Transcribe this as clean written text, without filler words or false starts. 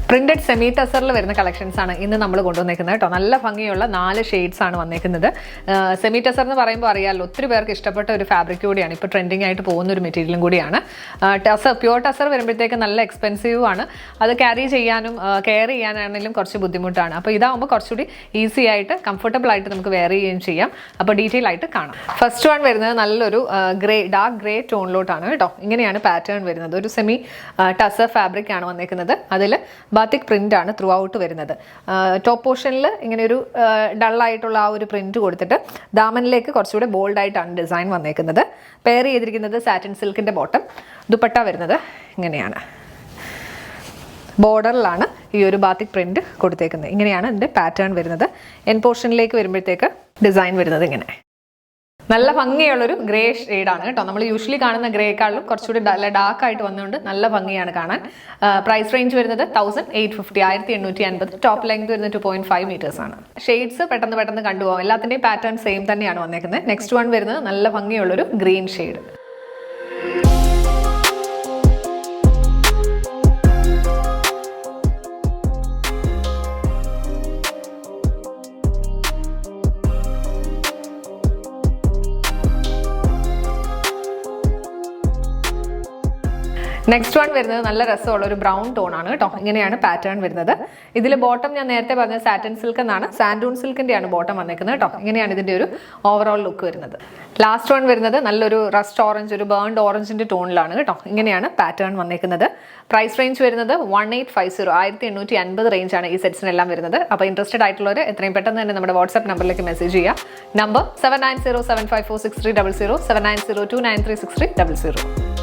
Printed semi ടസറിൽ വരുന്ന collections ആണ് ഇന്ന് നമ്മൾ കൊണ്ടുവന്നേക്കുന്നത് കേട്ടോ. നല്ല ഭംഗിയുള്ള 4 ഷെയ്ഡ്സ് ആണ് വന്നേക്കുന്നത്. സെമി ടസർ എന്ന് പറയുമ്പോൾ അറിയാമല്ലോ, ഒത്തിരി പേർക്ക് ഇഷ്ടപ്പെട്ട ഒരു ഫാബ്രിക് കൂടിയാണ്, ഇപ്പോൾ ട്രെൻഡിങ് ആയിട്ട് പോകുന്ന ഒരു മെറ്റീരിയലും കൂടിയാണ്. പ്യുവർ ടസർ വരുമ്പോഴത്തേക്ക് നല്ല എക്സ്പെൻസീവ് ആണ്, അത് ക്യാരി ചെയ്യാനും കെയർ ചെയ്യാനാണെങ്കിലും കുറച്ച് ബുദ്ധിമുട്ടാണ്. അപ്പോൾ ഇതാകുമ്പോൾ കുറച്ചുകൂടി ഈസി ആയിട്ട് കംഫർട്ടബിൾ ആയിട്ട് നമുക്ക് വെയർ ചെയ്യുകയും ചെയ്യാം. അപ്പോൾ ഡീറ്റെയിൽ ആയിട്ട് കാണാം. ഫസ്റ്റ് വൺ വരുന്നത് നല്ലൊരു ഡാർക്ക് ഗ്രേ ടോണിലോട്ടാണ് കേട്ടോ. ഇങ്ങനെയാണ് പാറ്റേൺ വരുന്നത്. ഒരു സെമി ടസർ ഫാബ്രിക് ആണ് വന്നേക്കുന്നത്. അതിൽ ബാത്തിക് പ്രിന്റ് ആണ് ത്രൂ ഔട്ട് വരുന്നത്. ടോപ്പ് പോർഷനിൽ ഇങ്ങനെ ഒരു ഡള്ളായിട്ടുള്ള ആ ഒരു പ്രിന്റ് കൊടുത്തിട്ട് ദാമനിലേക്ക് കുറച്ചുകൂടെ ബോൾഡ് ആയിട്ടാണ് ഡിസൈൻ വന്നേക്കുന്നത്. പെയർ ചെയ്തിരിക്കുന്നത് സാറ്റിൻ സിൽക്കിന്റെ ബോട്ടം. ദുപ്പട്ട വരുന്നത് ഇങ്ങനെയാണ്, ബോർഡറിലാണ് ഈ ഒരു ബാത്തിക് പ്രിന്റ് കൊടുത്തേക്കുന്നത്. ഇങ്ങനെയാണ് ഇതിന്റെ പാറ്റേൺ വരുന്നത്. എൻ പോർഷനിലേക്ക് വരുമ്പോഴത്തേക്ക് ഡിസൈൻ വരുന്നത് ഇങ്ങനെ നല്ല ഭംഗിയുള്ളൊരു ഗ്രേ ഷെയ്ഡാണ് കേട്ടോ. നമ്മൾ യൂഷ്വലി കാണുന്ന ഗ്രേക്കാളും കുറച്ചുകൂടി ഡാർക്ക് ആയിട്ട് വന്നുകൊണ്ട് നല്ല ഭംഗിയാണ് കാണാൻ. പ്രൈസ് റേഞ്ച് വരുന്നത് 1850, 1850. ടോപ്പ് ലെങ്ത് വരുന്നത് 2.5 meters ആണ്. ഷെയ്ഡ്സ് പെട്ടെന്ന് കണ്ടുപോകാം. എല്ലാത്തിൻ്റെയും പാറ്റേൺ സെയിം തന്നെയാണ് വന്നേക്കുന്നത്. നെക്സ്റ്റ് വൺ വരുന്നത് നല്ല ഭംഗിയുള്ളൊരു ഗ്രീൻ ഷെയ്ഡ്. നെക്സ്റ്റ് വൺ വരുന്നത് നല്ല രസമുള്ള ഒരു ബ്രൗൺ ടോൺ ആണ് കേട്ടോ. ഇങ്ങനെയാണ് പാറ്റേൺ വരുന്നത്. ഇതിൽ ബോട്ടം ഞാൻ നേരത്തെ പറഞ്ഞ സാറ്റിൻ സിൽക്ക് എന്നാണ്, സാൻഡൂൺ സിൽക്കിന്റെയാണ് ബോട്ടം വന്നേക്കുന്നത് കേട്ടോ. ഇങ്ങനെയാണ് ഇതിന്റെ ഒരു ഓവറോൾ ലുക്ക് വരുന്നത്. ലാസ്റ്റ് വൺ വരുന്നത് നല്ലൊരു റസ്റ്റ് ഓറഞ്ച്, ഒരു ബേൺഡ് ഓറഞ്ചിന്റെ ടോണിലാണ് കേട്ടോ. ഇങ്ങനെയാണ് പാറ്റേൺ വന്നേക്കുന്നത്. പ്രൈസ് റേഞ്ച് വരുന്നത് 1850, 1850 റേഞ്ചാണ് ഈ സെറ്റ്സിനെല്ലാം വരുന്നത്. അപ്പോൾ ഇൻട്രസ്റ്റഡ് ആയിട്ടുള്ളവർ എത്രയും പെട്ടെന്ന് തന്നെ നമ്മുടെ വാട്സ്ആപ്പ് നമ്പറിലേക്ക് മെസ്സേജ് ചെയ്യുക. നമ്പർ 7907546300, 7902936300.